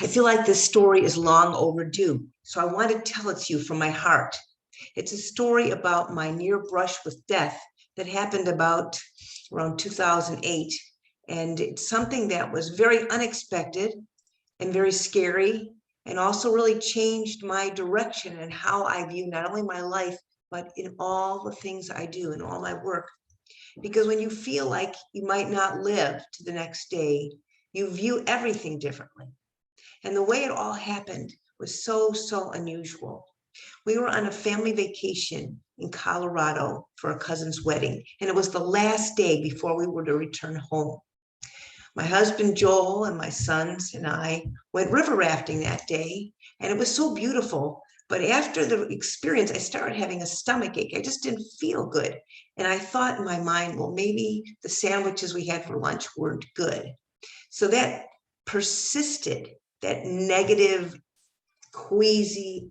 I feel like this story is long overdue, so I want to tell it to you from my heart. It's a story about my near brush with death that happened about around 2008. And it's something that was very unexpected and very scary, and also really changed my direction and how I view not only my life, but in all the things I do in all my work. Because when you feel like you might not live to the next day, you view everything differently. And the way it all happened was so unusual. We were on a family vacation in Colorado for a cousin's wedding, and it was the last day before we were to return home. My husband Joel and my sons and I went river rafting that day, and it was so beautiful. But after the experience, I started having a stomach ache. I just didn't feel good. And I thought in my mind, well, maybe the sandwiches we had for lunch weren't good. So that persisted, that negative, queasy,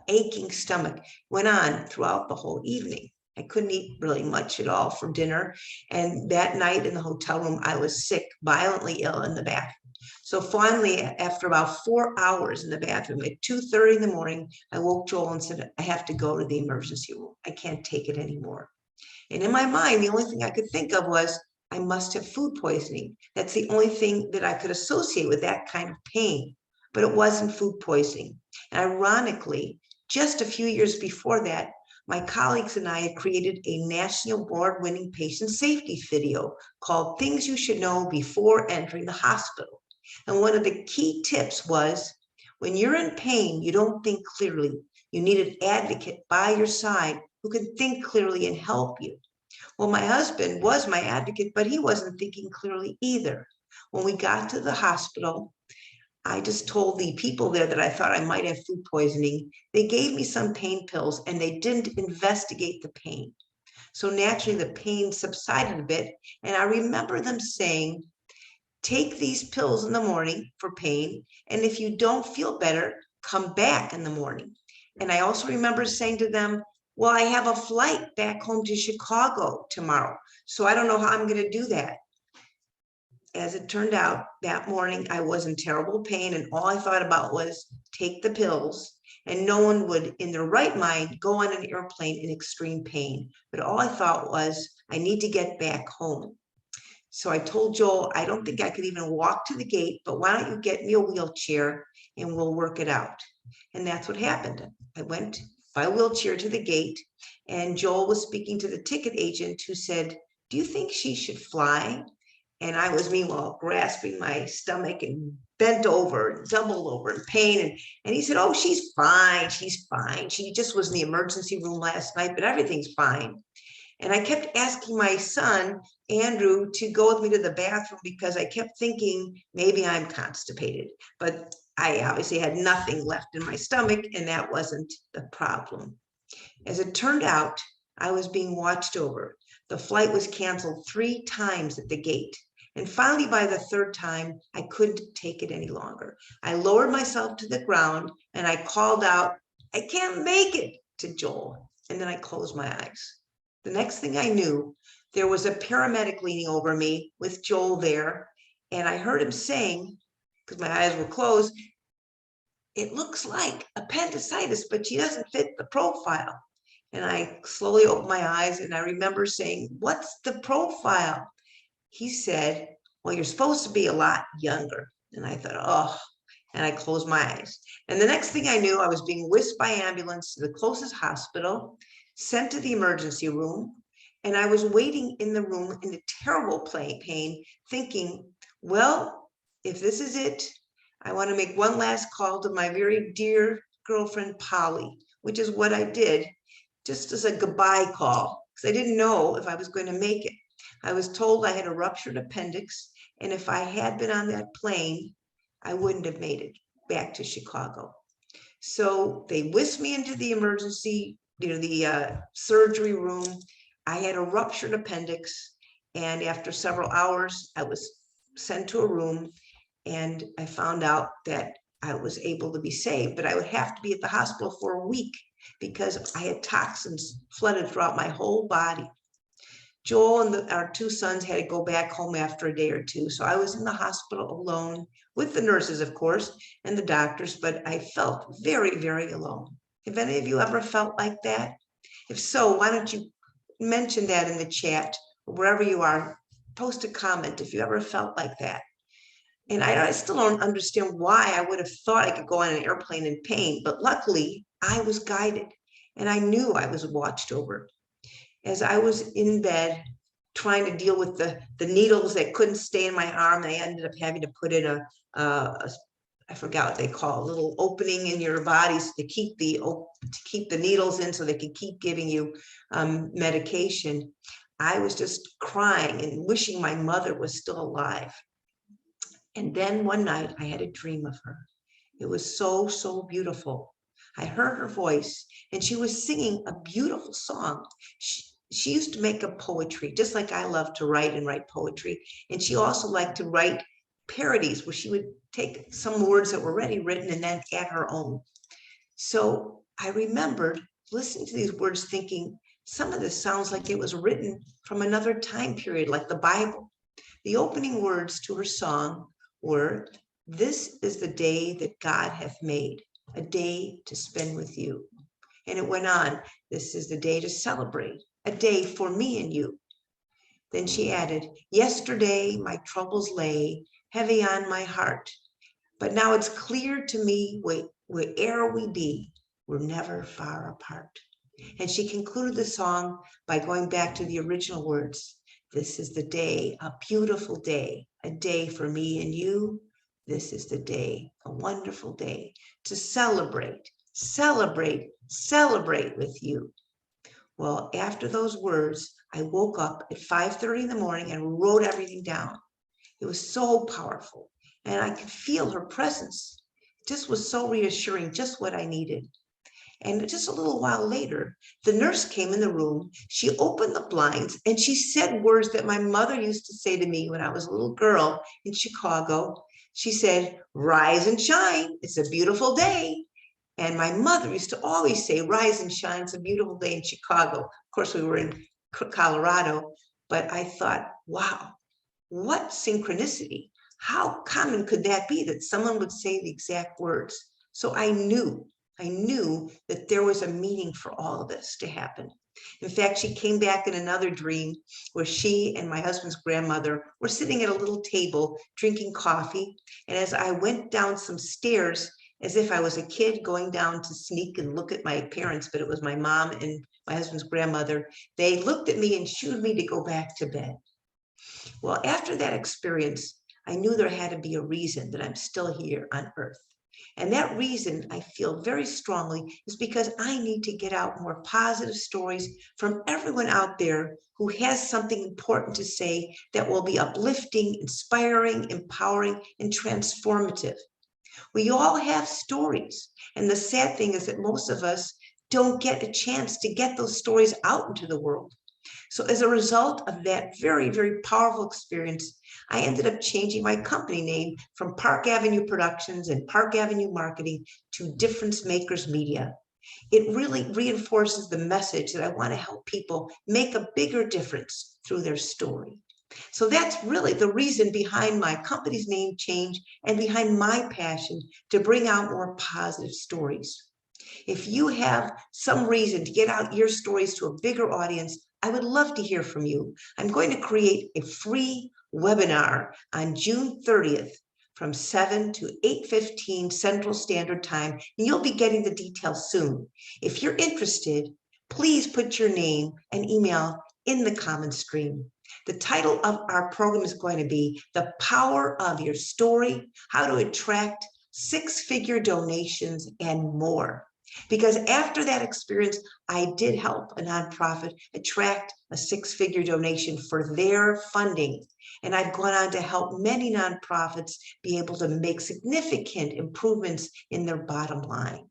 aching stomach went on throughout the whole evening. I couldn't eat really much at all for dinner. And that night in the hotel room, I was sick, violently ill in the bathroom. So finally, after about 4 hours in the bathroom, at 2:30 in the morning, I woke Joel and said, I have to go to the emergency room. I can't take it anymore. And in my mind, the only thing I could think of was, I must have food poisoning. That's the only thing that I could associate with that kind of pain. But it wasn't food poisoning. And ironically, just a few years before that, my colleagues and I had created a national award-winning patient safety video called Things You Should Know Before Entering the Hospital. And one of the key tips was, when you're in pain, you don't think clearly. You need an advocate by your side who can think clearly and help you. Well, my husband was my advocate, but he wasn't thinking clearly either. When we got to the hospital, I just told the people there that I thought I might have food poisoning. They gave me some pain pills and they didn't investigate the pain. So naturally the pain subsided a bit. And I remember them saying, take these pills in the morning for pain. And if you don't feel better, come back in the morning. And I also remember saying to them, well, I have a flight back home to Chicago tomorrow, so I don't know how I'm going to do that. As it turned out, that morning I was in terrible pain, and all I thought about was take the pills. And no one would, in their right mind, go on an airplane in extreme pain. But all I thought was, I need to get back home. So I told Joel, I don't think I could even walk to the gate, but why don't you get me a wheelchair and we'll work it out. And that's what happened. I went by wheelchair to the gate, and Joel was speaking to the ticket agent, who said, do you think she should fly? And I was meanwhile grasping my stomach and bent over and doubled over in pain. And he said, oh, she's fine. She's fine. She just was in the emergency room last night, but everything's fine. And I kept asking my son, Andrew, to go with me to the bathroom because I kept thinking maybe I'm constipated. But I obviously had nothing left in my stomach, and that wasn't the problem. As it turned out, I was being watched over. The flight was canceled 3 times at the gate. And finally, by the 3rd time, I couldn't take it any longer. I lowered myself to the ground and I called out, I can't make it, to Joel. And then I closed my eyes. The next thing I knew, there was a paramedic leaning over me with Joel there. And I heard him saying, because my eyes were closed, it looks like appendicitis, but she doesn't fit the profile. And I slowly opened my eyes and I remember saying, what's the profile? He said, well, you're supposed to be a lot younger. And I thought, oh, and I closed my eyes. And the next thing I knew, I was being whisked by ambulance to the closest hospital, sent to the emergency room. And I was waiting in the room in a terrible pain, thinking, well, if this is it, I want to make one last call to my very dear girlfriend, Polly, which is what I did, just as a goodbye call, because I didn't know if I was going to make it. I was told I had a ruptured appendix, and if I had been on that plane, I wouldn't have made it back to Chicago. So they whisked me into the emergency, the surgery room. I had a ruptured appendix, and after several hours, I was sent to a room, and I found out that I was able to be saved, but I would have to be at the hospital for a week because I had toxins flooded throughout my whole body. Joel and our two sons had to go back home after a day or two. So I was in the hospital alone with the nurses, of course, and the doctors, but I felt very, very alone. Have any of you ever felt like that? If so, why don't you mention that in the chat, wherever you are, post a comment if you ever felt like that. And I still don't understand why I would have thought I could go on an airplane in pain, but luckily I was guided and I knew I was watched over. As I was in bed trying to deal with the needles that couldn't stay in my arm, I ended up having to put in I forgot what they call a little opening in your body to keep the needles in so they could keep giving you medication. I was just crying and wishing my mother was still alive. And then one night I had a dream of her. It was so, so beautiful. I heard her voice and she was singing a beautiful song. She used to make up poetry, just like I love to write and write poetry. And she also liked to write parodies where she would take some words that were already written and then add her own. So I remembered listening to these words thinking, some of this sounds like it was written from another time period, like the Bible. The opening words to her song were, "This is the day that God hath made, a day to spend with you." And it went on, "This is the day to celebrate, a day for me and you." Then she added, "Yesterday my troubles lay heavy on my heart, but now it's clear to me where'er we be, we're never far apart." And she concluded the song by going back to the original words. "This is the day, a beautiful day, a day for me and you. This is the day, a wonderful day to celebrate, celebrate, celebrate with you." Well, after those words, I woke up at 5:30 in the morning and wrote everything down. It was so powerful and I could feel her presence. It just was so reassuring, just what I needed. And just a little while later, the nurse came in the room. She opened the blinds and she said words that my mother used to say to me when I was a little girl in Chicago. She said, "Rise and shine. It's a beautiful day." And my mother used to always say, "Rise and shine. It's a beautiful day in Chicago." Of course, we were in Colorado, but I thought, wow, what synchronicity. How common could that be that someone would say the exact words? So I knew that there was a meaning for all of this to happen. In fact, she came back in another dream where she and my husband's grandmother were sitting at a little table drinking coffee. And as I went down some stairs, as if I was a kid going down to sneak and look at my parents, but it was my mom and my husband's grandmother, they looked at me and shooed me to go back to bed. Well, after that experience, I knew there had to be a reason that I'm still here on earth. And that reason, I feel very strongly, is because I need to get out more positive stories from everyone out there who has something important to say that will be uplifting, inspiring, empowering, and transformative. We all have stories. And the sad thing is that most of us don't get a chance to get those stories out into the world. So as a result of that very, very powerful experience, I ended up changing my company name from Park Avenue Productions and Park Avenue Marketing to Difference Makers Media. It really reinforces the message that I want to help people make a bigger difference through their story. So that's really the reason behind my company's name change and behind my passion to bring out more positive stories. If you have some reason to get out your stories to a bigger audience, I would love to hear from you. I'm going to create a free webinar on June 30th from 7 to 8:15 Central Standard Time, and you'll be getting the details soon. If you're interested, please put your name and email in the comment stream. The title of our program is going to be "The Power of Your Story, How to Attract Six-Figure Donations and More." Because after that experience, I did help a nonprofit attract a six-figure donation for their funding. And I've gone on to help many nonprofits be able to make significant improvements in their bottom line.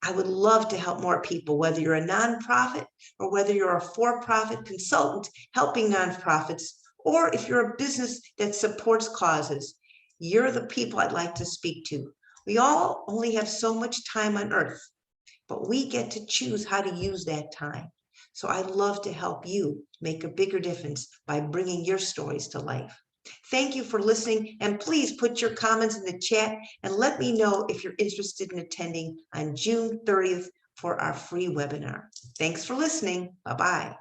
I would love to help more people, whether you're a nonprofit or whether you're a for-profit consultant helping nonprofits, or if you're a business that supports causes. You're the people I'd like to speak to. We all only have so much time on earth, but we get to choose how to use that time. So I'd love to help you make a bigger difference by bringing your stories to life. Thank you for listening, and please put your comments in the chat and let me know if you're interested in attending on June 30th for our free webinar. Thanks for listening. Bye-bye.